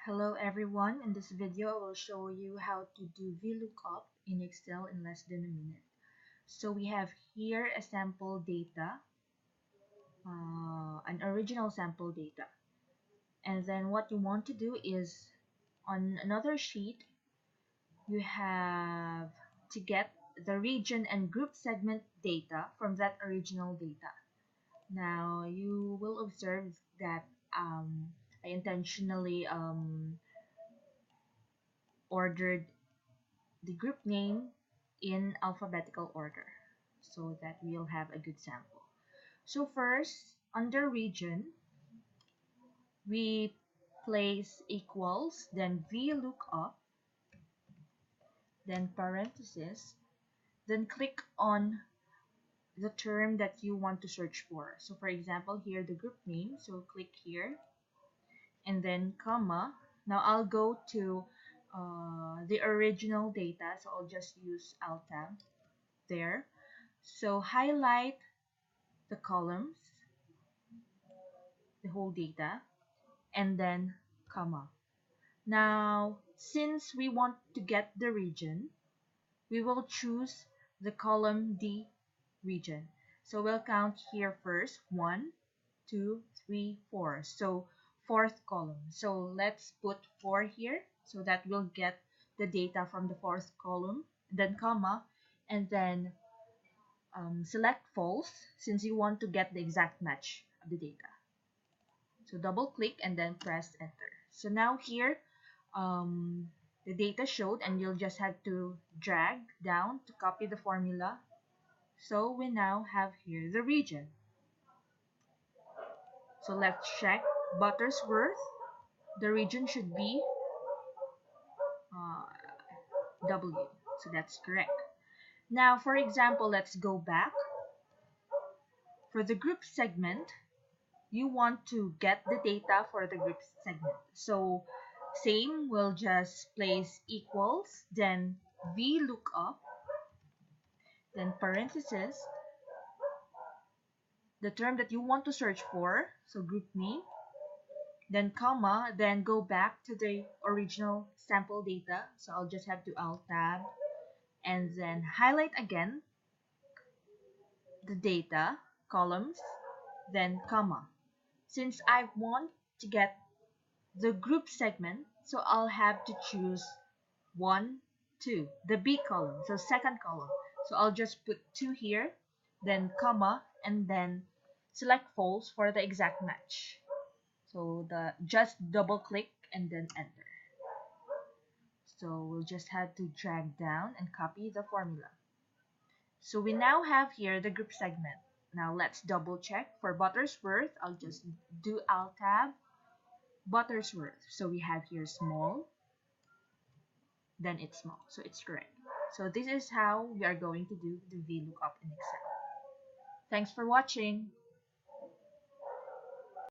Hello everyone, in this video I will show you how to do VLOOKUP in Excel in less than a minute. So we have here a sample data, an original sample data. And then what you want to do is on another sheet, you have to get the region and group segment data from that original data. Now you will observe that I intentionally ordered the group name in alphabetical order so that we'll have a good sample. So first, under region, we place equals, then VLOOKUP, then parenthesis, then click on the term that you want to search for. So for example, here the group name, so click here, and then comma. Now I'll go to the original data, so I'll just use Alt Tab there. So highlight the columns, the whole data, and then comma. Now, since we want to get the region, we will choose the column D region. So we'll count here first, 1, 2, 3, 4. So fourth column. So let's put 4 here so that we'll get the data from the fourth column, then comma, and then select false since you want to get the exact match of the data. So double click and then press enter. So now here the data showed, and you'll just have to drag down to copy the formula. So we now have here the region. So let's check Buttersworth. The region should be W. So that's correct. Now for example, let's go back. For the group segment, you want to get the data for the group segment. So same, we'll just place equals, then VLOOKUP, then parenthesis, the term that you want to search for, so group name, then comma, then go back to the original sample data. So I'll just have to Alt Tab and then highlight again the data columns, then comma. Since I want to get the group segment, so I'll have to choose 1, 2, the B column, so second column. So I'll just put 2 here, then comma, and then select false for the exact match. So just double click and then enter. So we'll just have to drag down and copy the formula. So we now have here the group segment. Now let's double check for Buttersworth. I'll just do Alt Tab, Buttersworth. So we have here small, then it's small. So it's correct. So this is how we are going to do the VLOOKUP in Excel. Thanks for watching.